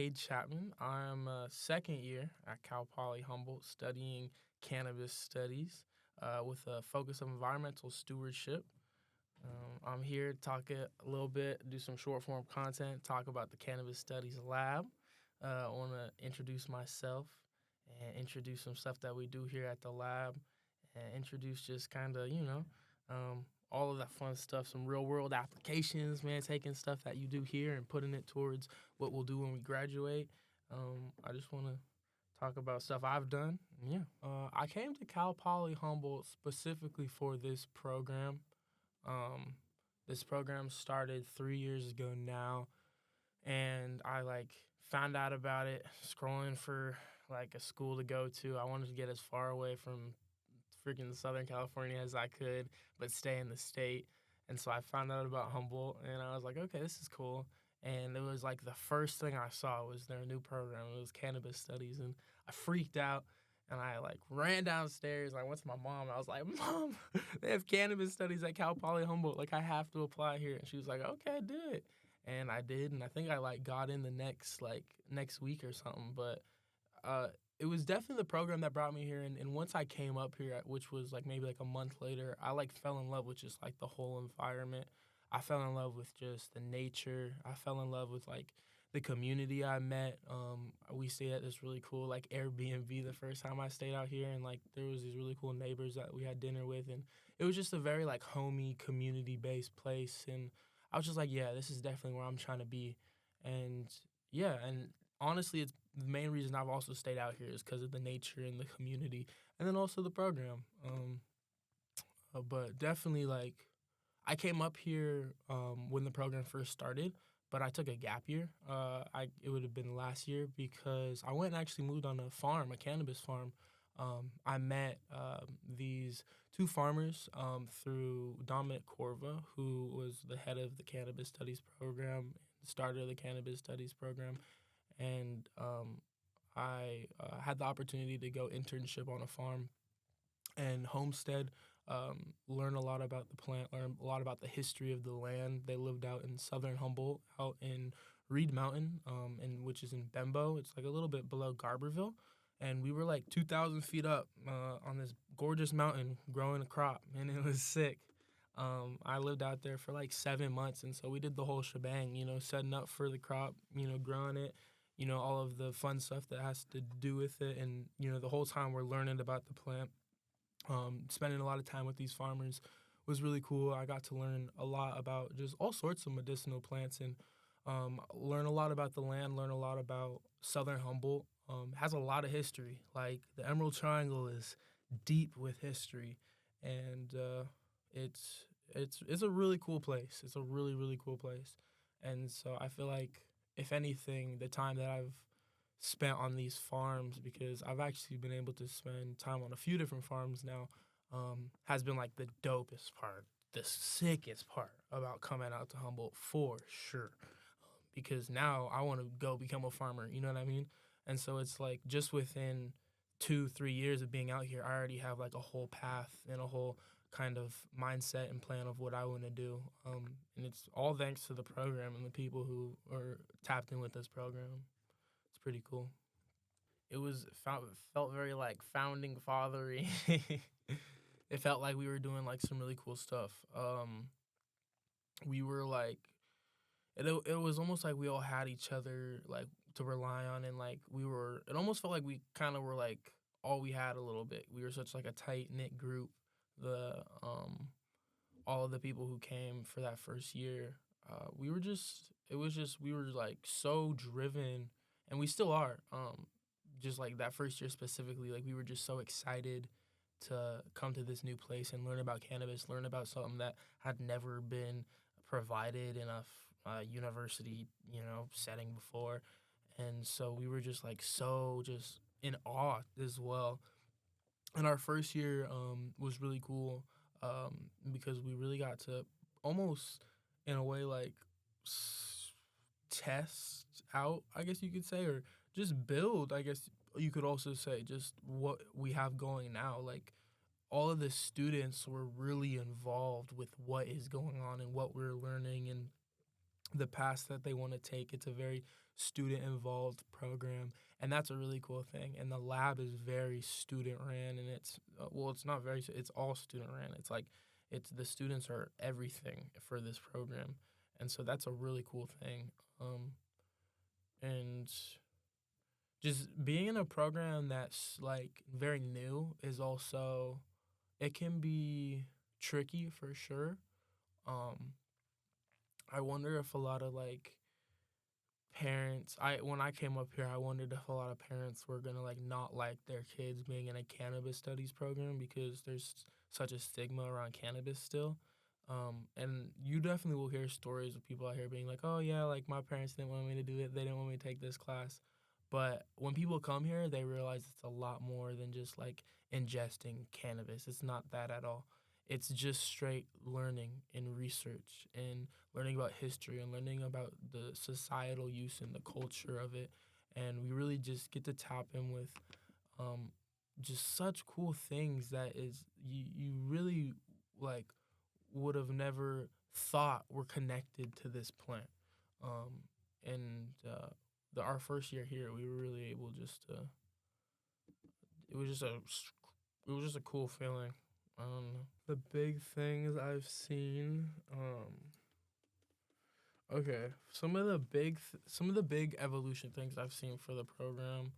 Cade Chapman. I'm a second year at Cal Poly Humboldt studying cannabis studies with a focus of environmental stewardship. I'm here to talk a little bit, do some short form content, talk about the Cannabis Studies Lab. I want to introduce myself and introduce some stuff that we do here at the lab and introduce just kind of, all of that fun stuff, some real world applications, man, taking stuff that you do here and putting it towards what we'll do when we graduate. I just want to talk about stuff I've done. I came to Cal Poly Humboldt specifically for this program. This program started 3 years ago now, and I found out about it scrolling for a school to go to. I wanted to get as far away from freaking Southern California as I could, but stay in the state. And so I found out about Humboldt, and I was like, okay, this is cool. And it was the first thing I saw was their new program. It was Cannabis Studies, and I freaked out. And I ran downstairs. I went to my mom. I was like, Mom, they have Cannabis Studies at Cal Poly Humboldt. I have to apply here. And she was like, okay, do it. And I did. And I think I got in the next week or something. But it was definitely the program that brought me here. And once I came up here, which was maybe a month later, I fell in love with just the whole environment. I fell in love with just the nature. I fell in love with the community I met. We stayed at this really cool Airbnb the first time I stayed out here, and there was these really cool neighbors that we had dinner with, and it was just a very homey, community-based place. And I was just yeah, this is definitely where I'm trying to be. And yeah, and honestly, it's the main reason I've also stayed out here is because of the nature and the community, and then also the program. But definitely I came up here when the program first started, but I took a gap year. It would have been last year because I went and actually moved on a farm, a cannabis farm. I met these two farmers through Dominic Corva, who was the head of the Cannabis Studies Program, starter of the Cannabis Studies Program, and I had the opportunity to go internship on a farm and homestead. Learn a lot about the plant, learn a lot about the history of the land. They lived out in southern Humboldt, out in Reed Mountain, which is in Bembo. It's a little bit below Garberville. And we were 2,000 feet up on this gorgeous mountain growing a crop, and it was sick. I lived out there for 7 months, and so we did the whole shebang, setting up for the crop, growing it, all of the fun stuff that has to do with it. And, the whole time we're learning about the plant. Spending a lot of time with these farmers was really cool. I got to learn a lot about just all sorts of medicinal plants and learn a lot about the land, learn a lot about southern Humboldt. Has a lot of history. The Emerald Triangle is deep with history, and it's a really cool place. It's a really, really cool place. And so I feel if anything, the time that I've spent on these farms, because I've actually been able to spend time on a few different farms now, has been the dopest part, the sickest part about coming out to Humboldt for sure. Because now I want to go become a farmer, you know what I mean? And so it's just within 2-3 years of being out here, I already have a whole path and a whole kind of mindset and plan of what I want to do. And it's all thanks to the program and the people who are tapped in with this program. It's pretty cool. It felt very founding fathery. It felt like we were doing some really cool stuff. We were it was almost we all had each other to rely on, and it almost felt like we kind of were all we had a little bit. We were such a tight knit group. All of the people who came for that first year, we were so driven. And we still are. Just that first year specifically, we were just so excited to come to this new place and learn about cannabis, learn about something that had never been provided in a university, setting before. And so we were just so just in awe as well. And our first year was really cool because we really got to almost, in a way, test out, I guess you could say, or just build, I guess you could also say, just what we have going now. All of the students were really involved with what is going on and what we're learning. And the paths that they want to take. It's a very student involved program, and that's a really cool thing. And the lab is very student ran, and it's not very, it's all student ran. It's like it's the students are everything for this program, and so that's a really cool thing. And just being in a program that's like very new is also, it can be tricky for sure. Um, I wonder if a lot of like parents, I when I came up here, I wondered if a lot of parents were gonna like not like their kids being in a cannabis studies program because there's such a stigma around cannabis still. And you definitely will hear stories of people out here being like, "Oh yeah, like my parents didn't want me to do it. They didn't want me to take this class." But when people come here, they realize it's a lot more than just like ingesting cannabis. It's not that at all. It's just straight learning and research and learning about history and learning about the societal use and the culture of it. And we really just get to tap in with um, just such cool things that is you really like would have never thought were connected to this plant. Um, and our first year here, we were really able just to. It was just a it was just a cool feeling. I don't know. The big things I've seen. Okay, some of the big evolution things I've seen for the program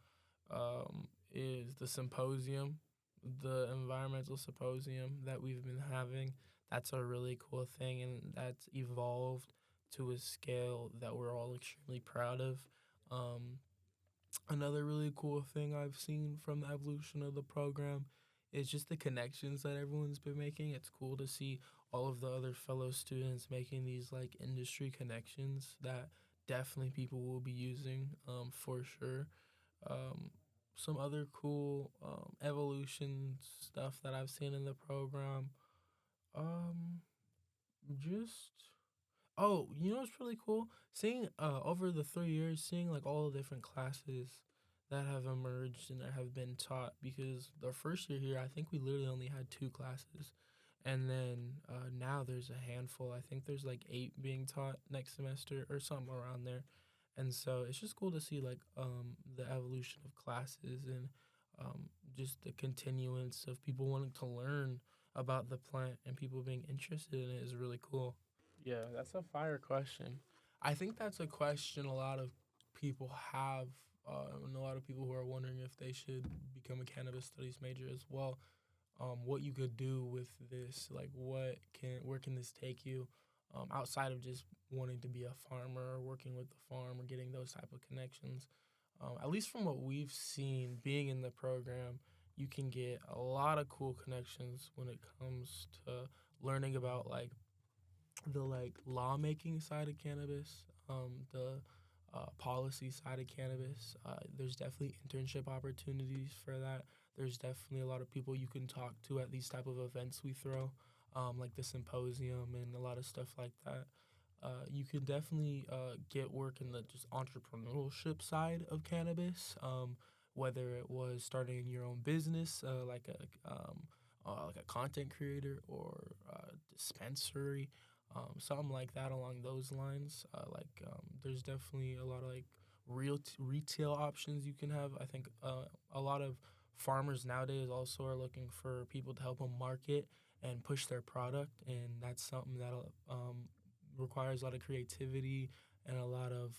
is the symposium, the environmental symposium that we've been having. That's a really cool thing, and that's evolved to a scale that we're all extremely proud of. Um, Another really cool thing I've seen from the evolution of the program is just the connections that everyone's been making. It's cool to see all of the other fellow students making these like industry connections that definitely people will be using for sure. Um, some other cool evolution stuff that I've seen in the program. Um, just Oh, you know what's really cool? Seeing over the 3 years, seeing like all the different classes that have emerged and that have been taught. Because the first year here, I think we literally only had two classes, and then now there's a handful. I think there's like eight being taught next semester or something around there. And so it's just cool to see like the evolution of classes and just the continuance of people wanting to learn about the plant and people being interested in it is really cool. Yeah, that's a fire question. I think that's a question a lot of people have, and a lot of people who are wondering if they should become a cannabis studies major as well. What you could do with this, like where can this take you, outside of just wanting to be a farmer or working with the farm or getting those type of connections. At least from what we've seen, being in the program, you can get a lot of cool connections when it comes to learning about like the like lawmaking side of cannabis, the policy side of cannabis. There's definitely internship opportunities for that. There's definitely a lot of people you can talk to at these type of events we throw, like the symposium and a lot of stuff like that. You can definitely get work in the just entrepreneurship side of cannabis, whether it was starting your own business, like a content creator or dispensary, something like that along those lines. There's definitely a lot of like retail options you can have. I think a lot of farmers nowadays also are looking for people to help them market and push their product, and that's something that requires a lot of creativity and a lot of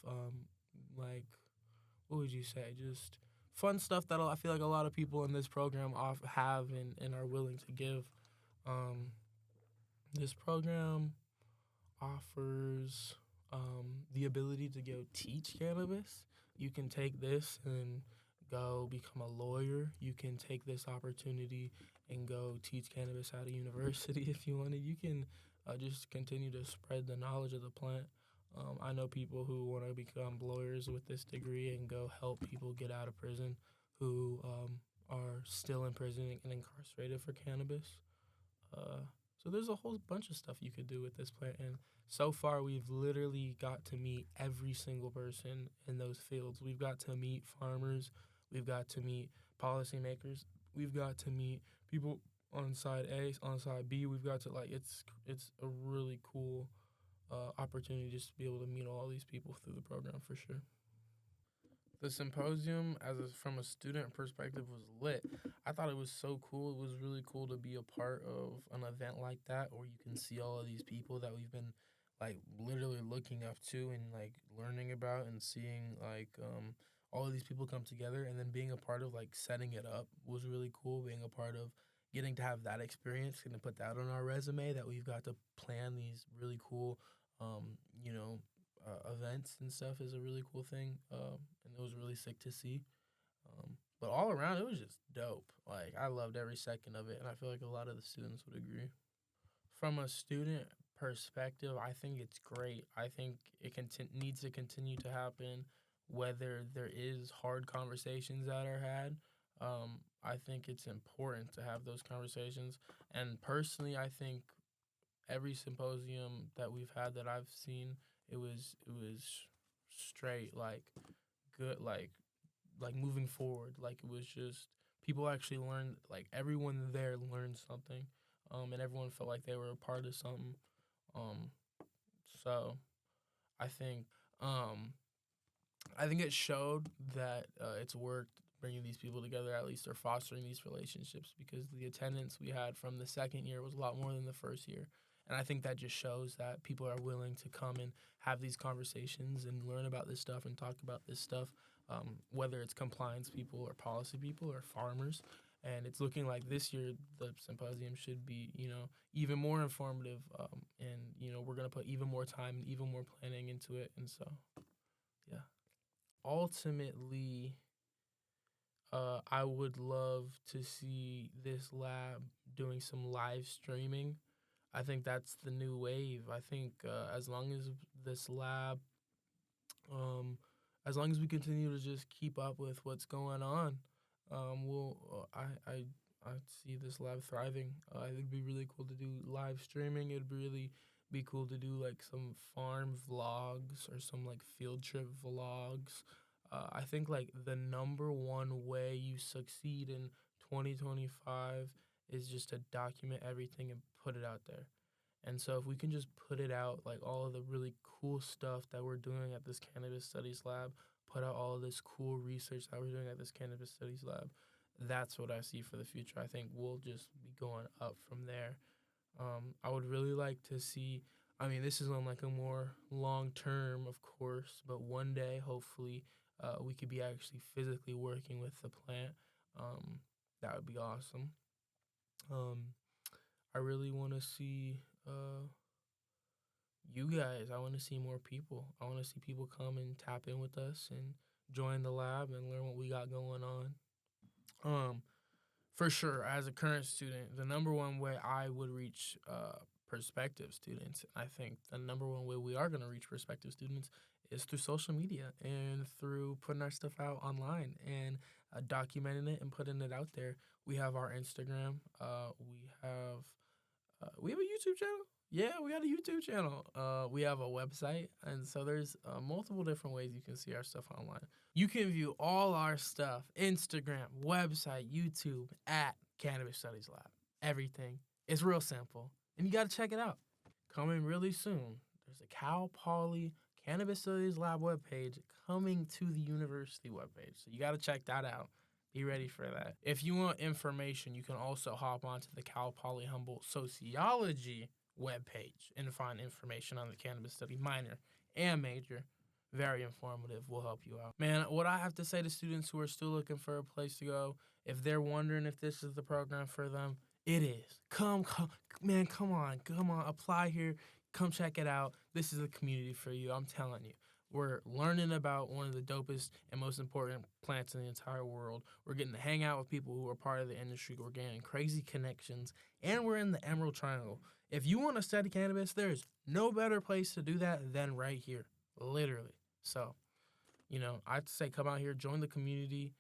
like what would you say, just fun stuff that I feel like a lot of people in this program have and are willing to give. Um, this program offers the ability to go teach cannabis. You can take this and go become a lawyer. You can take this opportunity and go teach cannabis at a university if you wanted. You can just continue to spread the knowledge of the plant. I know people who want to become lawyers with this degree and go help people get out of prison who are still in prison and incarcerated for cannabis. Uh, so there's a whole bunch of stuff you could do with this plant, and so far we've literally got to meet every single person in those fields. We've got to meet farmers, we've got to meet policymakers, we've got to meet people on side A, on side B. We've got to like it's a really cool opportunity just to be able to meet all these people through the program for sure. The symposium, from a student perspective, was lit. I thought it was so cool. It was really cool to be a part of an event like that, where you can see all of these people that we've been like literally looking up to and like learning about and seeing like all of these people come together, and then being a part of like setting it up was really cool. Being a part of getting to have that experience and to put that on our resume, that we've got to plan these really cool um, you know events and stuff, is a really cool thing. And it was really sick to see. But all around, it was just dope. Like, I loved every second of it, and I feel like a lot of the students would agree. From a student perspective, I think it's great. I think needs to continue to happen, whether there is hard conversations that are had. I think it's important to have those conversations. And personally, I think every symposium that we've had that I've seen, it was straight like good, like moving forward. Like, it was just people actually learned, like everyone there learned something, and everyone felt like they were a part of something. Um, so I think um, I think it showed that it's worked bringing these people together, at least, or fostering these relationships, because the attendance we had from the second year was a lot more than the first year. And I think that just shows that people are willing to come and have these conversations and learn about this stuff and talk about this stuff, whether it's compliance people or policy people or farmers. And it's looking like this year the symposium should be, even more informative. And, we're going to put even more time and even more planning into it. And so, yeah. Ultimately, I would love to see this lab doing some live streaming. I think that's the new wave. I think as long as this lab, um, as long as we continue to just keep up with what's going on, we'll I see this lab thriving. It'd be really cool to do live streaming. It'd really be cool to do like some farm vlogs or some like field trip vlogs. I think like the number one way you succeed in 2025 is just to document everything and put it out there. And so if we can just put it out, like all of the really cool stuff that we're doing at this Cannabis Studies Lab, put out all of this cool research that we're doing at this Cannabis Studies Lab, that's what I see for the future. I think we'll just be going up from there. I would really like to see, I mean, this is on like a more long term, of course, but one day, hopefully, we could be actually physically working with the plant. Um, that would be awesome. Um, I really want to see you guys. I want to see more people. I want to see people come and tap in with us and join the lab and learn what we got going on. Um, for sure, as a current student, the number one way I would reach prospective students, I think the number one way we are going to reach prospective students is through social media and through putting our stuff out online and documenting it and putting it out there. We have our Instagram. We have a YouTube channel. Yeah, we got a YouTube channel. We have a website, and so there's multiple different ways you can see our stuff online. You can view all our stuff: Instagram, website, YouTube, at Cannabis Studies Lab. Everything. It's real simple, and you got to check it out. Coming really soon. There's a Cal Poly Cannabis Studies Lab webpage coming to the university webpage, so you got to check that out. Be ready for that. If you want information, you can also hop onto the Cal Poly Humboldt Sociology webpage and find information on the cannabis study minor and major. Very informative. Will help you out. Man, what I have to say to students who are still looking for a place to go, if they're wondering if this is the program for them, it is. Man, come on, apply here. Come check it out. This is a community for you. I'm telling you. We're learning about one of the dopest and most important plants in the entire world. We're getting to hang out with people who are part of the industry. We're getting crazy connections, and we're in the Emerald Triangle. If you want to study cannabis, there's no better place to do that than right here, literally. So, I'd say come out here, join the community.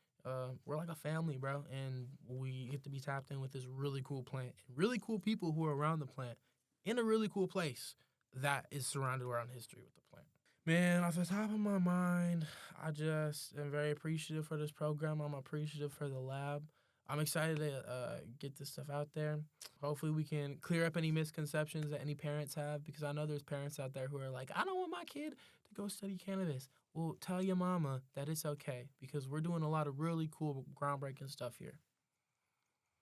We're like a family, bro, and we get to be tapped in with this really cool plant and really cool people who are around the plant in a really cool place that is surrounded around history with the plant. Man, off the top of my mind, I just am very appreciative for this program. I'm appreciative for the lab. I'm excited to get this stuff out there. Hopefully, we can clear up any misconceptions that any parents have, because I know there's parents out there who are like, I don't want my kid to go study cannabis. Well, tell your mama that it's okay, because we're doing a lot of really cool, groundbreaking stuff here.